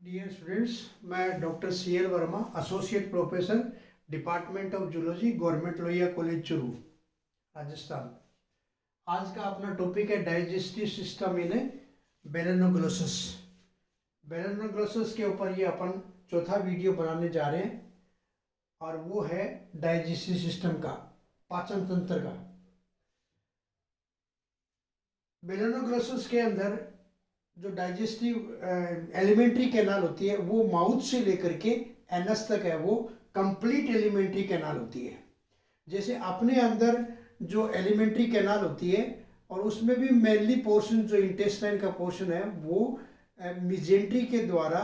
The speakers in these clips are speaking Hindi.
डियर स्टूडेंट्स, मैं doctor C L Verma, associate professor, department of zoology, government Lohia college Churu, Rajasthan. आज का अपना टॉपिक है digestive system in balanoglossus. Balanoglossus के ऊपर ये अपन चौथा वीडियो बनाने जा रहे हैं और वो है डाइजेस्टिव सिस्टम का, पाचन तंत्र का। बेलेनोग्लोसस के अंदर जो डाइजेस्टिव एलिमेंट्री कैनाल होती है वो माउथ से लेकर के एनस तक है, वो कंप्लीट एलिमेंट्री कैनाल होती है। जैसे अपने अंदर जो एलिमेंट्री कैनाल होती है और उसमें भी मेनली पोर्शन जो इंटेस्टाइन का पोर्शन है वो मिजेंट्री के द्वारा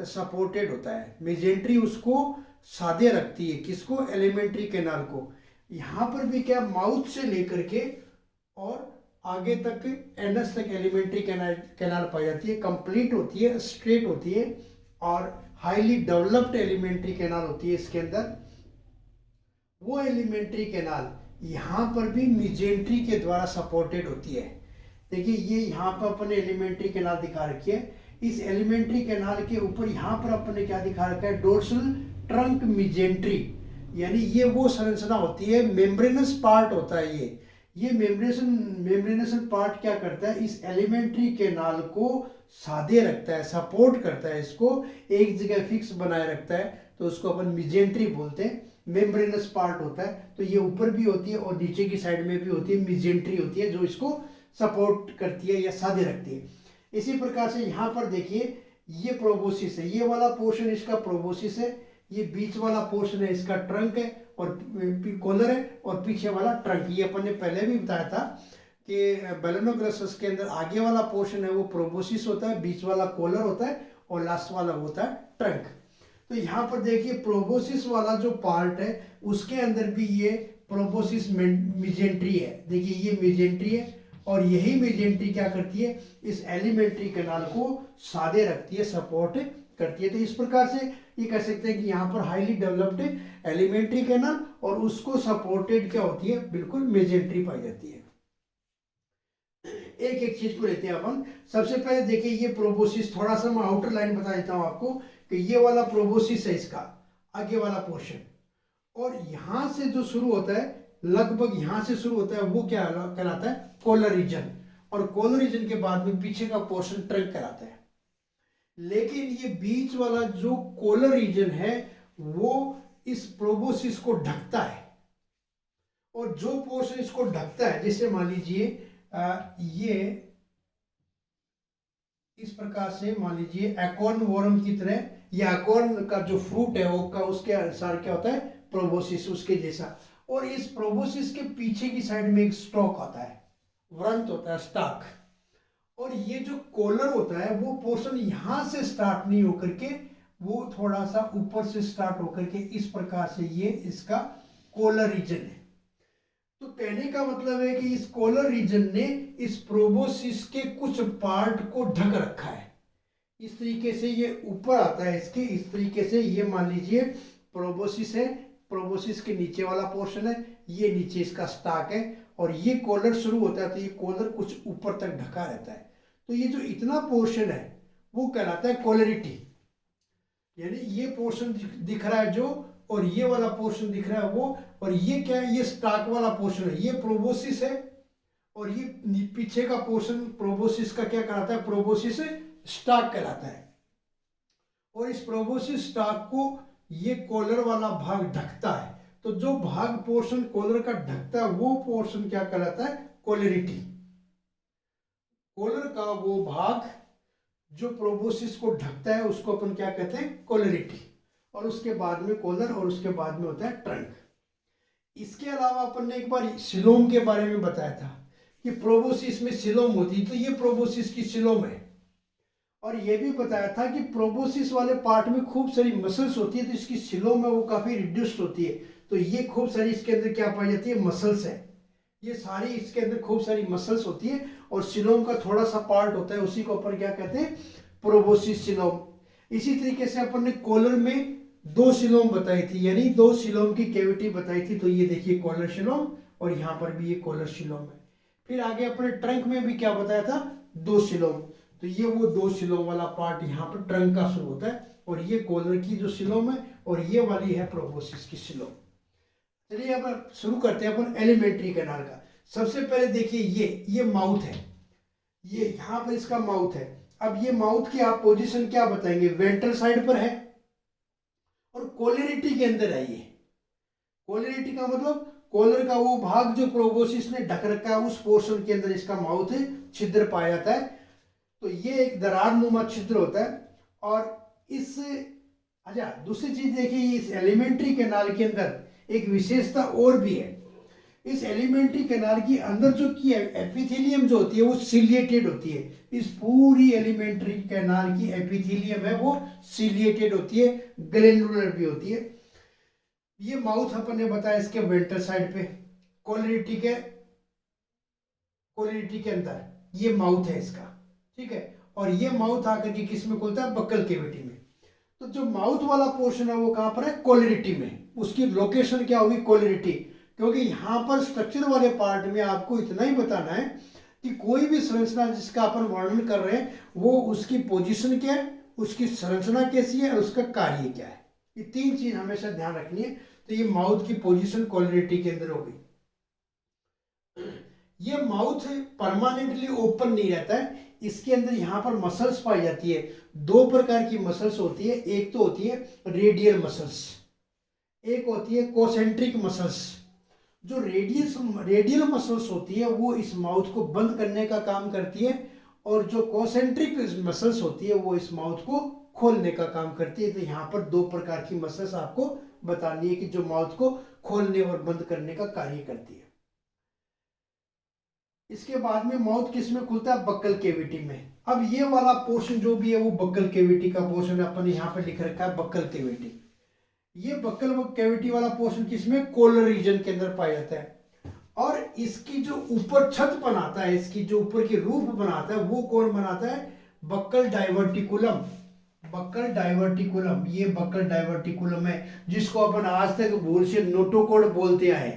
सपोर्टेड होता है। मिजेंट्री उसको साधे रखती है, किसको? एलिमेंट्री कैनाल को। यहाँ पर भी क्या, माउथ से लेकर के और आगे तक एनस तक एलिमेंट्री कैनाल पाई जाती है, कंप्लीट होती है, स्ट्रेट होती है और हाईली डेवलप्ड एलिमेंट्री कैनाल होती है इसके अंदर। वो एलिमेंट्री कैनाल यहाँ पर भी मिजेंट्री के द्वारा सपोर्टेड होती है। देखिए ये यहाँ पर अपने एलिमेंट्री कैनाल दिखा रखी है। इस एलिमेंट्री कैनाल के ऊपर यहाँ पर अपने क्या दिखा रखा है? डोर्सल ट्रंक मिजेंट्री, यानी ये वो संरचना होती है, मेम्ब्रेनस पार्ट होता है ये मेम्ब्रेनेशन पार्ट क्या करता है? इस एलिमेंट्री कैनाल को साधे रखता है, सपोर्ट करता है, इसको एक जगह फिक्स बनाए रखता है, तो उसको अपन मिजेंट्री बोलते हैं। मेम्ब्रेनस पार्ट होता है, तो ये ऊपर भी होती है और नीचे की साइड में भी होती है, मिजेंट्री होती है जो इसको सपोर्ट करती है या साधे रखती है। इसी प्रकार से यहाँ पर देखिए ये प्रोबोसिस है, ये वाला पोर्शन इसका प्रोबोसिस है, ये बीच वाला पोर्शन है इसका ट्रंक है और कॉलर है, और पीछे वाला ट्रंक। ये अपन ने पहले भी बताया था कि बेलेनोग्लोसस के अंदर आगे वाला पोर्शन है वो प्रोबोसिस होता है, बीच वाला कॉलर होता है और लास्ट वाला होता है ट्रंक। तो यहाँ पर देखिए प्रोबोसिस वाला जो पार्ट है उसके अंदर भी ये प्रोबोसिस मिजेंट्री है। देखिए ये मिजेंट्री है और यही मिजेंट्री क्या करती है? इस एलिमेंट्री कैनाल को साधे रखती है, सपोर्ट करती है। तो इस प्रकार से ये कह सकते हैं कि यहाँ पर हाईली डेवलप्ड एलिमेंट्री कैनाल और उसको सपोर्टेड क्या होती है? बिल्कुल मेजेंट्री पाई जाती है। एक एक चीज को लेते हैं अपन। सबसे पहले देखिए ये प्रोबोसिस, थोड़ा सा मैं आउटर लाइन बता देता हूं आपको कि ये वाला प्रोबोसिस है, इसका आगे वाला पोर्शन, और यहां से जो शुरू होता है, लगभग यहां से शुरू होता है, वो क्या कहलाता है? कॉलर रीजन, और कॉलर रीजन के बाद में पीछे का पोर्शन ट्रंक कहलाता है। लेकिन ये बीच वाला जो कॉलर रीजन है वो इस प्रोबोसिस को ढकता है, और जो पोर्शन इसको ढकता है, जैसे मान लीजिए ये इस प्रकार से, मान लीजिए एकॉर्न वॉर्म की तरह, या एकॉर्न का जो फ्रूट है वो का उसके अनुसार क्या होता है? प्रोबोसिस उसके जैसा। और इस प्रोबोसिस के पीछे की साइड में एक स्टॉक आता है, व्रंत होता है, स्टॉक। और ये जो कॉलर होता है वो पोर्शन यहां से स्टार्ट नहीं होकर के वो थोड़ा सा ऊपर से स्टार्ट होकर के इस प्रकार से ये इसका कॉलर रीजन है। तो कहने का मतलब है कि इस कॉलर रीजन ने इस प्रोबोसिस के कुछ पार्ट को ढक रखा है। इस तरीके से ये ऊपर आता है इसके, इस तरीके से ये मान लीजिए प्रोबोसिस है, प्रोबोसिस के नीचे वाला पोर्शन है, ये नीचे इसका स्टॉक है, और ये कॉलर शुरू होता है, तो ये कॉलर कुछ ऊपर तक ढका रहता है। तो ये जो इतना पोर्शन है वो कहलाता है कॉलरिटी, यानी ये पोर्शन दिख रहा है जो, और ये वाला पोर्शन दिख रहा है वो, और ये क्या है? ये स्टॉक वाला पोर्शन है, ये प्रोबोसिस है, और ये पीछे का पोर्शन प्रोबोसिस का क्या कहलाता है? प्रोबोसिस स्टॉक कहलाता है। और इस प्रोबोसिस स्टॉक को ये कॉलर वाला भाग ढकता है। तो जो भाग पोर्शन कॉलर का ढकता है वो पोर्शन क्या कहलाता है? कॉलरिटी। कॉलर का वो भाग जो प्रोबोसिस को ढकता है उसको अपन क्या कहते हैं? कॉलरिटी। और उसके बाद में कॉलर, और उसके बाद में होता है ट्रंक। इसके अलावा अपन ने एक बार सिलोम के बारे में बताया था कि प्रोबोसिस में सिलोम होती है, तो ये प्रोबोसिस की सिलोम है। और ये भी बताया था कि प्रोबोसिस वाले पार्ट में खूब सारी मसल्स होती है, तो इसकी सिलोम है वो काफी रिड्यूस्ड होती है। तो ये खूब सारी इसके अंदर क्या पाई जाती है? मसल्स है। ये सारी इसके अंदर खूब सारी मसल्स होती है, और सिलोम का थोड़ा सा पार्ट होता है, उसी को अपन क्या कहते हैं? Proboscis coelom. इसी तरीके से अपन ने कॉलर में दो सिलोम बताई थी, यानी दो सिलोम की कैविटी बताई थी। तो ये देखिए कॉलर सिलोम, और यहाँ पर भी ये कॉलर सिलोम है। फिर आगे अपने ट्रंक में भी क्या बताया था? दो सिलोम। तो ये वो दो सिलोम वाला पार्ट यहाँ पर ट्रंक का शुरू होता है, और ये कॉलर की जो सिलोम है, और ये वाली है प्रोबोसिस की सिलोम। चलिए अब शुरू करते हैं अपन एलिमेंट्री कैनाल का। सबसे पहले देखिए ये माउथ है, ये यहाँ पर इसका माउथ है। अब ये माउथ की आप पोजीशन क्या बताएंगे, वेंट्रल साइड पर है और कोलरिटी के अंदर है। ये कोलरिटी का मतलब कॉलर का वो भाग जो प्रोबोसिस ने ढक रखा है, उस पोर्शन के अंदर इसका माउथ छिद्र पाया जाता है। तो ये एक दरार नुमा छिद्र होता है। और इस अच्छा दूसरी चीज देखिए, इस एलिमेंट्री कैनाल के अंदर एक विशेषता और भी है। इस एलिमेंट्री कैनाल के अंदर जो की एपिथेलियम जो होती है वो सिलिएटेड होती है। इस पूरी एलिमेंट्री कैनाल की एपिथेलियम है वो सिलिएटेड होती है, ग्लैंडुलर भी होती है। ये माउथ अपन ने बताया इसके वेंट्रल साइड पे, कोलरिटी के अंदर ये माउथ है इसका, ठीक है। और ये माउथ आकर के किस में खुलता है, बक्कल कैविटी में। तो जो माउथ वाला पोर्शन है वो कहां पर है, कोलरिटी में। उसकी लोकेशन क्या होगी, कोलरिटी। क्योंकि यहां पर स्ट्रक्चर वाले पार्ट में आपको इतना ही बताना है कि कोई भी संरचना जिसका अपन वर्णन कर रहे हैं वो उसकी पोजीशन क्या है, उसकी संरचना कैसी है और उसका कार्य क्या है। ये तीन चीज हमेशा ध्यान रखनी है। तो ये माउथ की पोजीशन कोलरिटी के अंदर होगी। ये माउथ परमानेंटली ओपन नहीं रहता है, इसके अंदर यहाँ पर मसल्स पाई जाती है। दो प्रकार की मसल्स होती है, एक तो होती है रेडियल मसल्स, एक होती है कोसेंट्रिक मसल्स। जो रेडियल मसल्स होती है वो इस माउथ को बंद करने का काम करती है, और जो कोसेंट्रिक मसल्स होती है वो इस माउथ को खोलने का काम करती है। तो यहाँ पर दो प्रकार की मसल्स आपको बतानी है कि जो माउथ को खोलने और बंद करने का कार्य करती है। इसके बाद में माउथ किस में खुलता है, बक्कल कैविटी में। अब ये वाला पोर्शन जो भी है वो बक्कल कैविटी का पोर्शन है, अपन यहाँ पर लिख रखा है बक्कल कैविटी। ये बक्कल कैविटी वाला पोर्शन किसमें, कोलर रीजन के अंदर पाया जाता है। और इसकी जो ऊपर छत बनाता है, इसकी जो ऊपर की रूफ बनाता है वो कौन बनाता है, बक्कल डाइवर्टिकुलम। बक्कल डाइवर्टिकुलम, ये बक्कल डाइवर्टिकुलम है जिसको अपन आज तक भूल से नोटोकॉर्ड बोलते आए,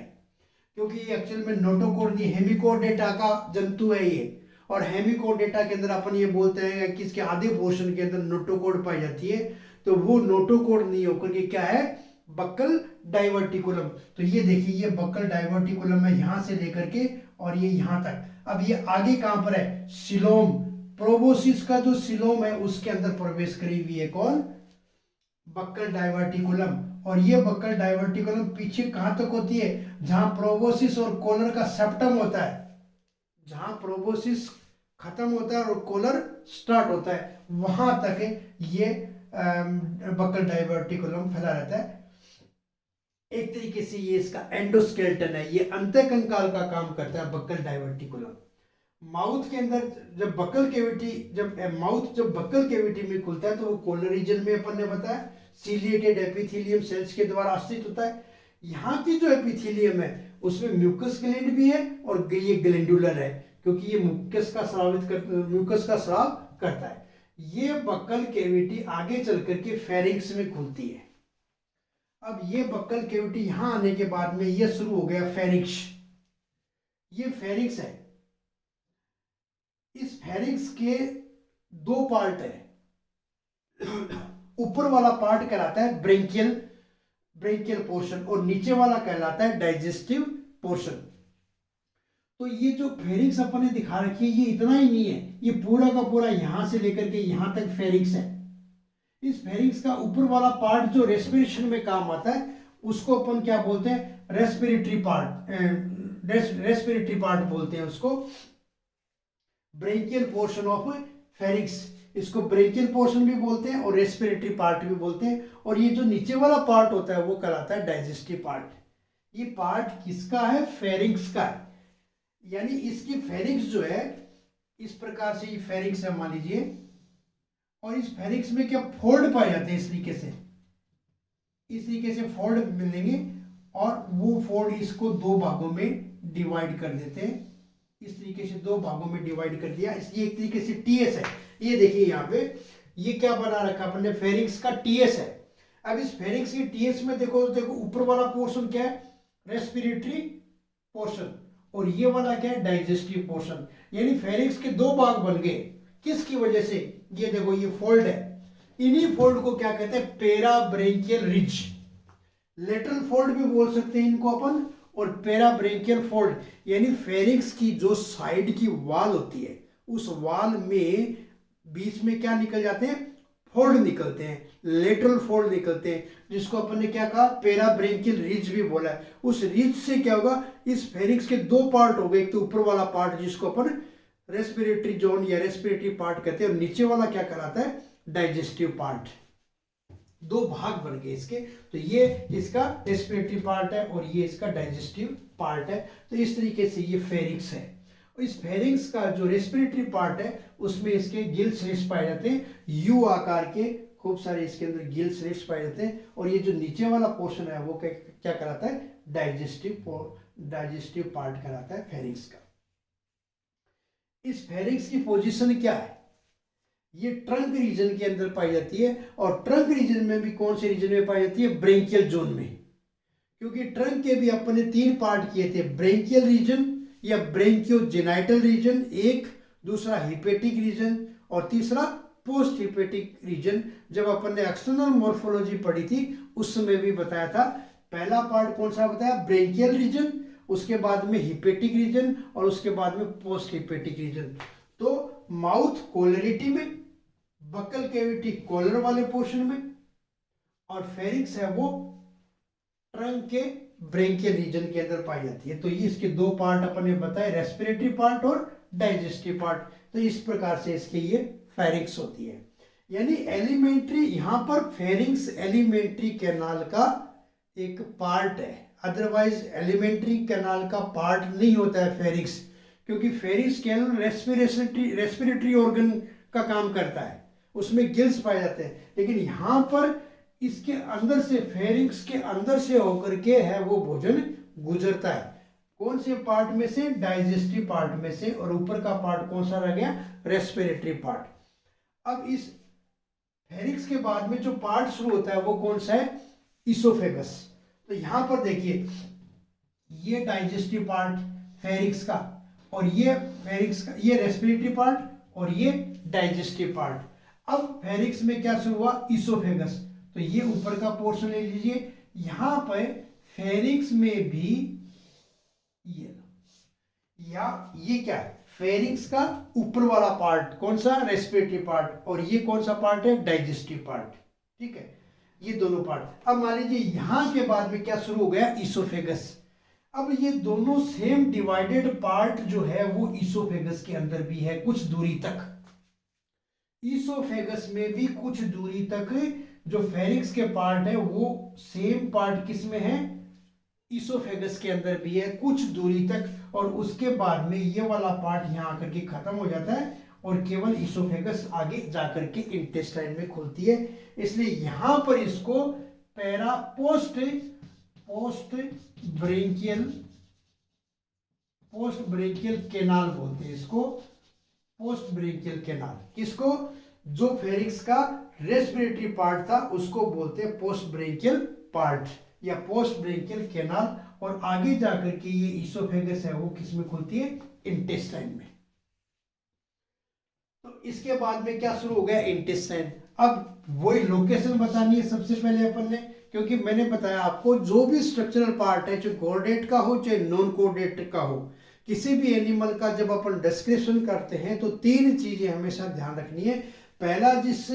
क्योंकि ये एक्चुअल में नोटोकॉर्ड नहीं, हेमिकोडेटा का जंतु है ये। और हेमिकोडेटा के अंदर अपन ये बोलते हैं कि इसके आधे पोर्शन के अंदर नोटोकॉर्ड पाई जाती है, तो वो नोटोकॉर्ड नहीं होकर के क्या है, बक्कल डाइवर्टिकुलम। तो ये देखिए ये बक्कल डाइवर्टिकुलम है यहां से लेकर के और ये यहां तक। अब ये आगे कहां पर है, सिलोम, प्रोबोसिस का जो सिलोम है उसके अंदर प्रवेश करी हुई है कौन, बक्कल डाइवर्टिकुलम। और ये बक्कल डाइवर्टिकुलम पीछे कहां तक होती है, जहां प्रोबोसिस और कॉलर का सेप्टम होता है। जहां प्रोबोसिस खत्म होता है और कॉलर स्टार्ट होता है वहां तक ये बक्कल डाइवर्टिकुलम फैला रहता है। एक तरीके से ये इसका एंडोस्केलेटन है, ये अंतःकंकाल का काम करता है बक्कल डाइवर्टिकुलम। माउथ के अंदर जब बक्कल कैविटी, जब बक्कल कैविटी में खुलता है तो वो कॉलर रीजन में अपन ने बताया सिलिएटेड एपिथेलियम सेल्स के द्वारा आश्रित होता है। यहाँ की जो एपिथेलियम है उसमें म्यूकस ग्लैंड भी है और ये ग्लैंडुलर है, क्योंकि ये म्यूकस का स्राव करता है। ये बक्कल कैविटी आगे चल करके फेरिंक्स में खुलती है। अब ये बक्कल कैविटी यहां आने के बाद में ये शुरू हो गया फेरिंक्स। ये फेरिंक्स है। इस फेरिंक्स के दो पार्ट है। ऊपर वाला पार्ट कहलाता है ब्रेंकियल पोर्शन और नीचे वाला कहलाता है डाइजेस्टिव पोर्शन। तो ये जो फेरिंक्स अपन ने दिखा रखी है ये इतना ही नहीं है, ये पूरा का पूरा यहां से लेकर के यहां तक फेरिंक्स है। इस फेरिंक्स का ऊपर वाला पार्ट जो रेस्पिरेशन में काम आता है उसको अपन क्या बोलते हैं, रेस्पिरेटरी पार्ट बोलते हैं उसको, ब्रेंकियल पोर्शन ऑफ फेरिंक्स। इसको ब्रेंकियल पोर्शन भी बोलते हैं और रेस्पिरेटरी पार्ट भी बोलते हैं। और ये जो नीचे वाला पार्ट होता है वो कहलाता है डाइजेस्टिव पार्ट। ये पार्ट किसका है, फेरिंक्स का है। यानी इसकी फेरिंक्स जो है इस प्रकार से, ये फेरिंक्स है मान लीजिए, और इस फेरिंक्स में क्या फोल्ड पाए जाते हैं, इस तरीके से फोल्ड मिलेंगे और वो फोल्ड इसको दो भागों में डिवाइड कर देते हैं। इस तरीके से दो भागों में डिवाइड कर दिया, इसलिए एक तरीके से टीएस है। ये देखिए यहाँ पे ये क्या बना रखा अपने, फेरिंक्स का टीएस है। अब इस फेरिंक्स के टीएस में देखो ऊपर वाला पोर्शन क्या है, रेस्पिरेटरी पोर्शन, और ये वाला क्या है, डाइजेस्टिव पोर्शन। यानी फेरिंक्स के दो भाग बन गए, किसकी वजह से? ये देखो ये फोल्ड है, इन्हीं फोल्ड को क्या कहते हैं? पेराब्रेंकियल रिज। लेटरल फोल्ड भी बोल सकते हैं इनको अपन, और पेराब्रेंकियल फोल्ड, यानी फेरिंक्स की जो साइड की वॉल होती है उस वॉल में बीच में क्या निकल जाते हैं? फोल्ड निकलते हैं, लेटरल फोल्ड निकलते हैं, जिसको अपन ने क्या कहा? पेराब्रेंकियल रिज भी बोला है। उस रिज से क्या होगा? इस फेरिंक्स के दो पार्ट हो गए, एक तो ऊपर वाला पार्ट जिसको अपन रेस्पिरेटरी जोन या रेस्पिरेटरी पार्ट कहते हैं, और नीचे वाला क्या कहलाता है? Digestive part. दो भाग बन गए इसके, तो ये इसका रेस्पिरेटरी पार्ट है और ये इसका डाइजेस्टिव पार्ट है। तो इस तरीके से ये फेरिंक्स है। इस फेरिंक्स का जो रेस्पिरेटरी पार्ट है उसमें इसके गिल स्लिट्स पाए जाते हैं, यू आकार के खूब सारे इसके अंदर गिल स्लिट्स पाए जाते हैं, और ये जो नीचे वाला पोर्शन है वो क्या कहलाता है? डाइजेस्टिव पार्ट कहलाता है फेरिंक्स का। इस फेरिंक्स की पोजीशन क्या है? ये ट्रंक रीजन के अंदर पाई जाती है, और ट्रंक रीजन में भी कौन से रीजन में पाई जाती है? ब्रेंकियल जोन में। क्योंकि ट्रंक के भी अपन ने 3 पार्ट किए थे, ब्रेंकियल रीजन या ब्रेंकियोजेनाइटल रीजन एक, दूसरा हिपेटिक रीजन, और तीसरा पोस्ट हिपेटिक रीजन। जब अपन ने एक्सटर्नल मॉर्फोलॉजी पढ़ी थी उस समय भी बताया था। पहला पार्ट कौन सा बताया? ब्रेंकियल रीजन, उसके बाद में हिपेटिक रीजन, और उसके बाद में पोस्ट हिपेटिक रीजन। तो माउथ कोलरिटी में, बकल कैविटी कॉलर वाले पोर्शन में, और फेरिंक्स है वो ट्रंक के ब्रेंकियल रीजन के अंदर पाई जाती है। तो ये इसके दो पार्ट अपन ने बताए, रेस्पिरेटरी पार्ट और डाइजेस्टिव पार्ट। तो इस प्रकार से इसके ये फेरिंक्स होती है। यानी एलिमेंट्री, यहाँ पर फेरिंक्स एलिमेंट्री कैनाल का एक पार्ट है, अदरवाइज एलिमेंट्री कैनाल का पार्ट नहीं होता है फेरिंक्स, क्योंकि फेरिंक्स कैनाल रेस्पिरेटरी ऑर्गन का काम करता है, उसमें गिल्स पाए जाते हैं। लेकिन यहाँ पर इसके अंदर से, फेरिंक्स के अंदर से होकर के है वो भोजन गुजरता है। कौन से पार्ट में से? डाइजेस्टिव पार्ट में से, और ऊपर का पार्ट कौन सा रह गया? Respiratory part. अब इस फेरिंक्स के बाद में जो पार्ट शुरू होता है वो कौन सा है? इसोफेगस। तो यहां पर देखिए, ये डाइजेस्टिव पार्ट फेरिंक्स का, और ये फेरिंक्स का, ये रेस्पिरेटरी पार्ट और ये डाइजेस्टिव पार्ट। अब फेरिंक्स में क्या शुरू हुआ? इसोफेगस। तो ये ऊपर का पोर्शन ले लीजिए। यहां पर फेरिंक्स में भी ये क्या है? फेरिंक्स का ऊपर वाला पार्ट कौन सा? रेस्पिरेटरी पार्ट, और ये कौन सा पार्ट है? Digestive part. ठीक है, ये दोनों पार्ट। अब मान लीजिए यहां के बाद में क्या शुरू हो गया? इसोफेगस। अब ये दोनों सेम डिवाइडेड पार्ट जो है वो इसोफेगस के अंदर भी है कुछ दूरी तक। इसोफेगस में भी कुछ दूरी तक जो फेरिंक्स के पार्ट है वो सेम पार्ट किस में है? इसोफेगस के अंदर भी है कुछ दूरी तक, और उसके बाद में ये वाला पार्ट यहाँ आकर के खत्म हो जाता है, और केवल इसोफेगस आगे जाकर के इंटेस्टाइन में खुलती है। इसलिए यहां पर इसको पोस्ट ब्रेंकियल कैनाल बोलते हैं। इसको पोस्ट ब्रेंकियल कैनाल। किसको? जो फेरिंक्स का रेस्पिरेटरी पार्ट था उसको बोलते हैं पोस्ट ब्रेंकियल पार्ट या पोस्ट ब्रेंकियल कैनाल, और आगे जाकर के ये इसोफेगस है वो किस में खुलती है? इंटेस्टाइन में। तो इसके बाद में क्या शुरू हो गया? इंटेस्टाइन। अब वही लोकेशन बतानी है सबसे पहले अपन ने, क्योंकि मैंने बताया आपको जो भी स्ट्रक्चरल पार्ट है, चाहे कोऑर्डिनेट का हो चाहे नॉन कोऑर्डिनेट का हो, किसी भी एनिमल का जब अपन डिस्क्रिप्शन करते हैं तो 3 चीजें हमेशा ध्यान रखनी है। पहला, जिस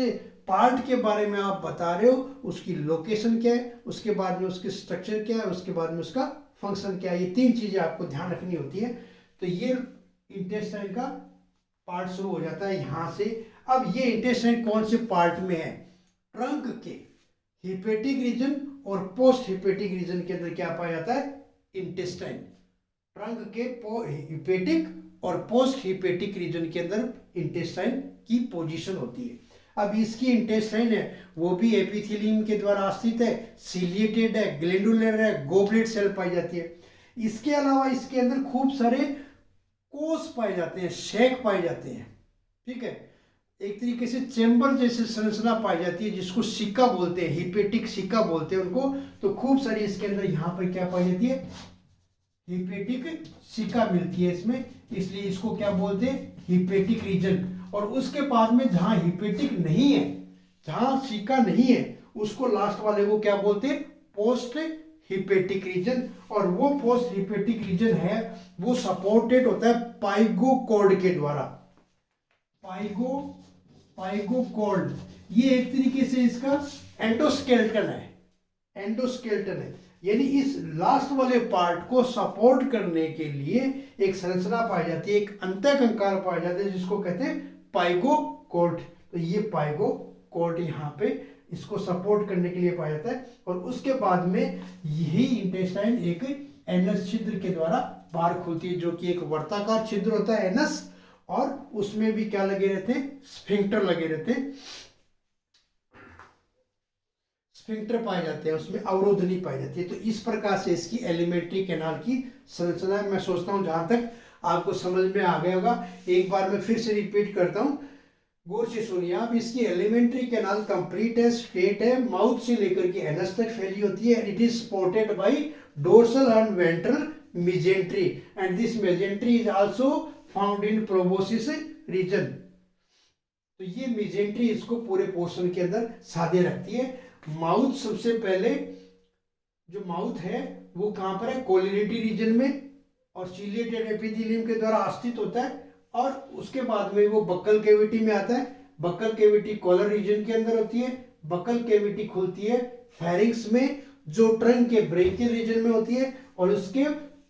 पार्ट के बारे में आप बता रहे हो उसकी लोकेशन क्या है, उसके बाद में उसकी स्ट्रक्चर क्या है, उसके बाद में उसका फंक्शन क्या है। ये 3 चीजें आपको ध्यान रखनी होती है। तो ये इंटेस्टाइन का पार्ट शुरू हो जाता है यहां से। अब ये इंटेस्टाइन कौन से पार्ट में है? ट्रंक के हिपेटिक रीजन और पोस्ट हिपेटिक रीजन के अंदर क्या पाया जाता है? इंटेस्टाइन। ट्रंक के हिपेटिक और पोस्ट हिपेटिक रीजन के अंदर इंटेस्टाइन की पोजीशन होती है। अब इसकी इंटेस्टाइन है वो भी एपिथेलियम के द्वारा आश्रित है, सिलिएटेड है, ग्लैंडुलर है, गोबलेट सेल पाई जाती है। इसके अलावा इसके अंदर खूब सारे कोष पाए जाते हैं, शेक पाए जाते हैं। ठीक है, एक तरीके से चेंबर जैसे संरचना पाई जाती है जिसको सिक्का बोलते हैं, हिपेटिक सिक्का बोलते हैं उनको। तो खूब सारी इसके अंदर यहाँ पर क्या पाई जाती है? हिपेटिक सिक्का मिलती है इसमें, इसलिए इसको क्या बोलते हैं? Hepatic region. और उसके बाद में जहां हिपेटिक नहीं है, जहां सीका नहीं है, उसको लास्ट वाले को क्या बोलते हैं, पोस्ट हिपेटिक रीजन। और वो पोस्ट हिपेटिक रीजन है वो सपोर्टेड होता है पाइगोकॉर्ड के द्वारा। पाइगोकॉर्ड ये एक तरीके से इसका एंडोस्केलेटन है, एंडोस्केलेटन है, यानी इस लास्ट वाले पार्ट को सपोर्ट करने के लिए एक संरचना पाई जाती है, एक अंतःकंकाल पाया जाता है जिसको कहते हैं पाइगोकॉर्ड। तो ये पाइगोकॉर्ड यहाँ पे इसको सपोर्ट करने के लिए पाया जाता है। और उसके बाद में यही इंटेस्टाइन एक एनस छिद्र के द्वारा बाहर खुलती है, जो कि एक वर्ताकार छिद्र होता है एनस, और उसमें भी क्या लगे रहते हैं, स्फिंक्टर लगे रहते हैं, स्फिंक्टर पाए जाते हैं, उसमें अवरोध नहीं पाई जाती है। तो इस प्रकार से इसकी एलिमेंट्री कैनाल की संरचना है। मैं सोचता हूं जहां तक आपको समझ में आ गया होगा, एक बार मैं फिर से रिपीट करता हूं, गौर से सुनिए आप। इसकी एलिमेंट्री कैनाल कंप्लीट है, स्ट्रेट है, माउथ से लेकर के एनस तक फैली होती है। It is supported by dorsal and ventral mesentery and this mesentery is also found in proboscis region. तो ये मेजेंट्री इसको पूरे पोर्शन के अंदर साधे रखती है। माउथ सबसे पहले जो माउथ है वो कहां पर है, कोलिनेटी रीजन में, और सीलिएटेड एपिथेलियम के द्वारा आस्थित होता है। और उसके बाद में वो बक्कल कैविटी में आता है। बक्कल कैविटी कॉलर रीजन के अंदर होती है। बक्कल कैविटी खुलती है फेरिंक्स में, जो ट्रंक के ब्रेकियल रीजन में होती है। और उसके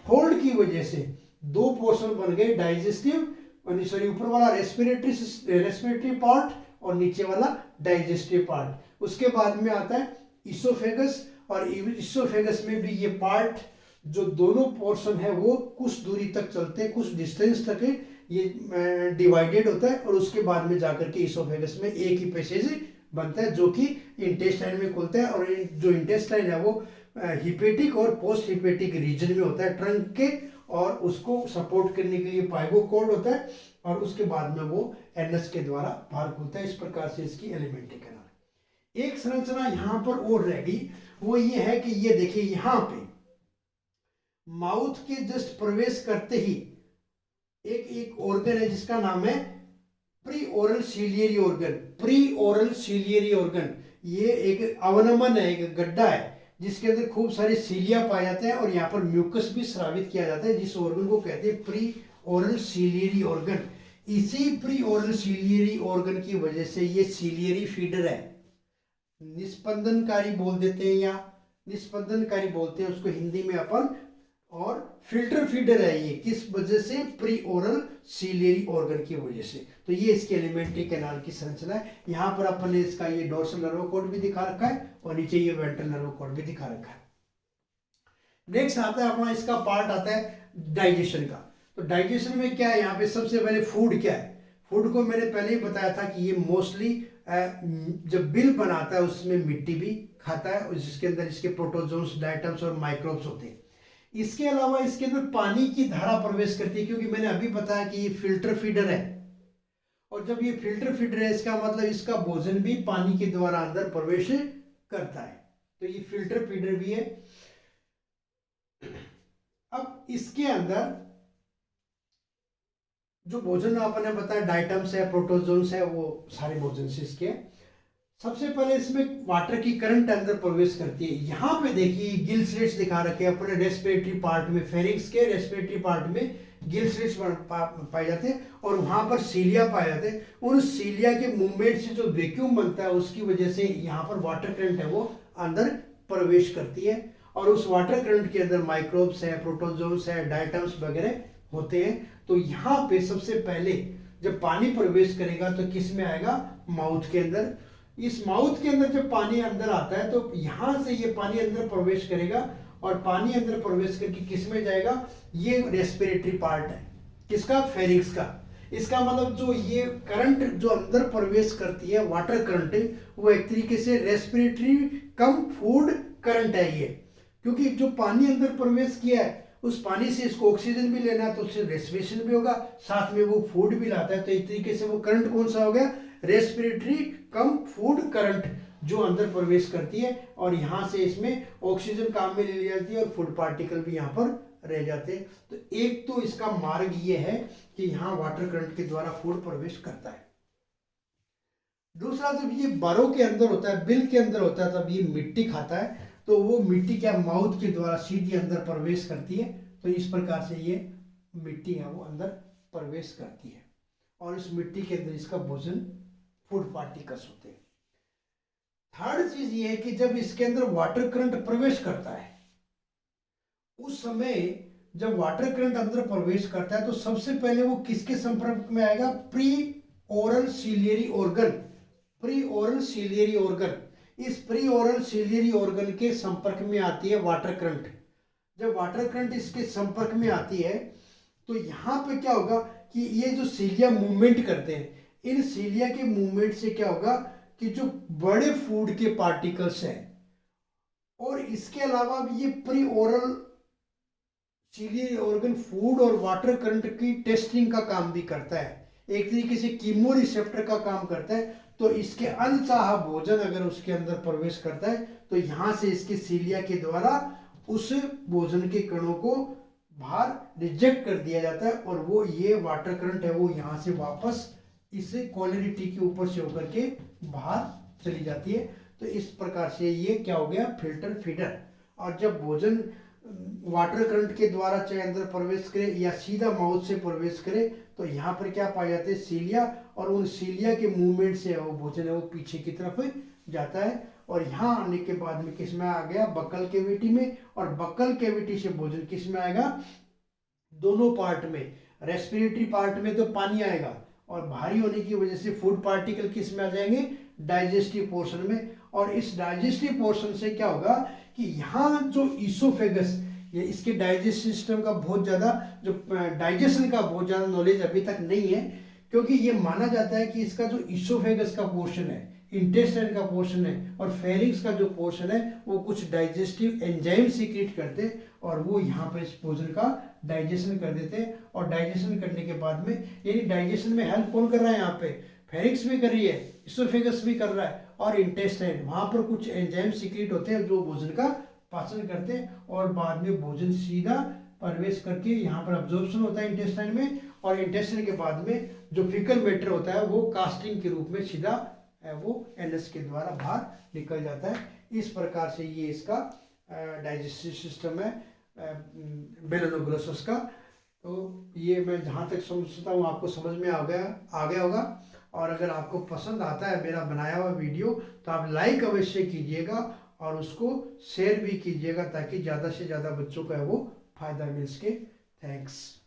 फोल्ड की वजह से दो पोर्शन बन गए, डाइजेस्टिव, सॉरी ऊपर वाला रेस्पिरेटरी पार्ट और नीचे वाला डाइजेस्टिव पार्ट। उसके बाद में आता है इसोफेगस, और इसोफेगस में भी ये पार्ट जो दोनों पोर्शन है वो कुछ दूरी तक चलते हैं, कुछ डिस्टेंस तक है, ये डिवाइडेड होता है। और उसके बाद में जाकर के इसोफेगस में एक ही पैसेज बनता है जो कि इंटेस्टाइन में खुलता है। और जो इंटेस्टाइन है वो हिपेटिक और पोस्ट हिपेटिक रीजन में होता है ट्रंक के, और उसको सपोर्ट करने के लिए पाइगोकॉर्ड होता है। और उसके बाद में वो एनस के द्वारा बाहर खुलता है। इस प्रकार से इसकी एलिमेंट्री कैनाल। एक संरचना यहां पर और रह गई, वो ये है कि ये देखिए यहां पे माउथ के जस्ट प्रवेश करते ही एक ऑर्गन है जिसका नाम है pre oral ciliary organ. Pre oral ciliary organ ये एक अवनमन है, एक गड्ढा है जिसके अंदर खूब सारे सीलिया पाए जाते हैं, और यहाँ पर म्यूकस भी स्रावित किया जाता है, जिस ऑर्गन को कहते हैं प्री ओरल सीलियरी ऑर्गन। इसी प्री ओरल सीलियरी ऑर्गन की वजह से ये सीलियरी फीडर है, निस्पंदनकारी बोल देते हैं, या निस्पंदनकारी बोलते हैं उसको हिंदी में अपन, और फिल्टर फीडर है ये, किस वजह से, प्री ओरल सीलियरी ऑर्गन की वजह से। तो ये इसकी एलिमेंट्री कैनाल की संरचना है। यहाँ पर अपन ने इसका ये डोर्सल नर्व कॉर्ड भी दिखा रखा है, और नीचे ये वेंट्रल नर्व कॉर्ड भी दिखा रखा है। नेक्स्ट आता है अपना, इसका पार्ट आता है डाइजेशन का। तो डाइजेशन में क्या है, यहाँ पे सबसे पहले फूड क्या है। फूड को मैंने पहले ही बताया था कि ये मोस्टली जब बिल बनाता है उसमें मिट्टी भी खाता है, जिसके अंदर इसके प्रोटोजोन्स, डायटम्स और माइक्रोब्स होते हैं। इसके अलावा इसके अंदर पानी की धारा प्रवेश करती है, क्योंकि मैंने अभी बताया कि ये फिल्टर फीडर है, और जब ये फिल्टर फीडर है इसका मतलब इसका भोजन भी पानी के द्वारा अंदर प्रवेश करता है। तो ये फिल्टर फीडर भी है। अब इसके अंदर जो भोजन आपने बताया डाइटम्स है, प्रोटोजोन्स है, वो सारे भोजन से इसके सबसे पहले इसमें वाटर की करंट अंदर प्रवेश करती है। यहाँ पे देखिए गिल स्लिट्स दिखा रखे हैं अपने रेस्पिरेटरी पार्ट में, फेरिंक्स के रेस्पिरेटरी पार्ट में गिल स्लिट्स पाए जाते हैं, और वहां पर सीलिया पाए जाते हैं। उन सीलिया के मूवमेंट से जो वैक्यूम बनता है उसकी वजह से यहाँ पर वाटर करंट है वो अंदर प्रवेश करती है, और उस वाटर करंट के अंदर माइक्रोब्स है, प्रोटोजोन्स है, डायटम्स वगैरह होते हैं। तो यहाँ पे सबसे पहले जब पानी प्रवेश करेगा तो किस में आएगा, माउथ के अंदर। इस माउथ के अंदर जब पानी अंदर आता है तो यहां से ये पानी अंदर प्रवेश करेगा, और पानी अंदर प्रवेश करके किस में जाएगा, ये रेस्पिरेटरी पार्ट है किसका, फेरिंक्स का। इसका मतलब जो ये करंट जो अंदर प्रवेश करती है वाटर करंट, वो एक तरीके से रेस्पिरेटरी कम फूड करंट है ये, क्योंकि जो पानी अंदर प्रवेश किया है उस पानी से इसको ऑक्सीजन भी लेना है, तो उससे रेस्पिरेशन भी होगा, साथ में वो फूड भी लाता है। तो एक तरीके से वो करंट कौन सा हो गया, रेस्पिरेटरी कम फूड करंट जो अंदर प्रवेश करती है, और यहाँ से इसमें ऑक्सीजन काम में ले ली जाती है और फूड पार्टिकल भी यहाँ पर रह जाते हैं। तो एक तो इसका मार्ग ये है कि यहाँ वाटर करंट के द्वारा फूड प्रवेश करता है। दूसरा जब ये बारों के अंदर होता है, बिल के अंदर होता है, तब ये मिट्टी खाता है, तो वो मिट्टी क्या माउथ के द्वारा सीधी अंदर प्रवेश करती है। तो इस प्रकार से ये मिट्टी है वो अंदर प्रवेश करती है और इस मिट्टी के अंदर इसका भोजन फूड पार्टिकल्स होते हैं। थर्ड चीज ये है कि जब इसके अंदर वाटर करंट प्रवेश करता है, उस समय जब वाटर करंट अंदर प्रवेश करता है तो सबसे पहले वो किसके संपर्क में आएगा? Pre oral ciliary organ. Pre oral ciliary organ, इस प्री ओरल सीलियरी ऑर्गन के संपर्क में आती है वाटर करंट। जब वाटर करंट इसके संपर्क में आती है तो यहाँ पे क्या होगा कि ये जो सीलिया मूवमेंट करते हैं, इन सीलिया के मूवमेंट से क्या होगा कि जो बड़े फूड के पार्टिकल्स हैं, और इसके अलावा भी ये pre oral ciliary organ food और वाटर करंट की टेस्टिंग का काम भी करता है, एक तरीके से कीमो रिसेप्टर का काम करता है। तो इसके अनचाहा भोजन अगर उसके अंदर प्रवेश करता है तो यहाँ से इसके सीलिया के द्वारा उस भोजन के कणों को बाहर रिजेक्ट कर दिया जाता है और वो ये वाटर करंट है वो यहाँ से वापस इस कोलिनिटी के ऊपर से होकर के बाहर चली जाती है। तो इस प्रकार से ये क्या हो गया? Filter feeder. और जब भोजन वाटर करंट के द्वारा चाहे अंदर प्रवेश करे या सीधा माउथ से प्रवेश करे तो यहाँ पर क्या पाए जाते हैं? सीलिया, और उन सीलिया के मूवमेंट से वो भोजन है वो पीछे की तरफ जाता है और यहाँ आने के बाद में किस में आ गया? बक्कल कैविटी में। और बक्कल कैविटी से भोजन किस में आएगा? दोनों पार्ट में। रेस्पिरेटरी पार्ट में तो पानी आएगा और भारी होने की वजह से फूड पार्टिकल किस में आ जाएंगे? डाइजेस्टिव पोर्शन में। और इस डाइजेस्टिव पोर्शन से क्या होगा कि यहाँ जो ईसोफेगस, ये इसके डाइजेस्टिव सिस्टम का बहुत ज़्यादा जो डाइजेशन का बहुत ज़्यादा नॉलेज अभी तक नहीं है, क्योंकि ये माना जाता है कि इसका जो ईसोफेगस का पोर्शन है, इंटेस्टाइन का पोर्शन है और फेरिंग्स का जो पोर्शन है वो कुछ डाइजेस्टिव एंजाइम सीक्रेट करते हैं और वो यहाँ पर इस भोजन का डाइजेशन कर देते हैं। और डाइजेशन करने के बाद में, यानी डाइजेशन में हेल्प कौन कर रहा है? यहाँ पे फेरिंग्स भी कर रही है, ईसोफेगस भी कर रहा है और इंटेस्टाइन, वहाँ पर कुछ एंजाइम सीक्रेट होते हैं जो भोजन का पाचन करते हैं और बाद में भोजन सीधा प्रवेश करके यहाँ पर अब्जॉर्प्शन होता है इंटेस्टाइन में, और इंटेस्टाइन के बाद में जो फीकल मैटर होता है वो कास्टिंग के रूप में सीधा वो एनएस के द्वारा बाहर निकल जाता है। इस प्रकार से ये इसका डाइजेस्टिव सिस्टम है मेलानोग्लोसस का। तो ये मैं जहाँ तक समझता हूँ आपको समझ में आ गया होगा। और अगर आपको पसंद आता है मेरा बनाया हुआ वीडियो तो आप लाइक अवश्य कीजिएगा और उसको शेयर भी कीजिएगा ताकि ज़्यादा से ज़्यादा बच्चों को वो फायदा मिल सके। थैंक्स।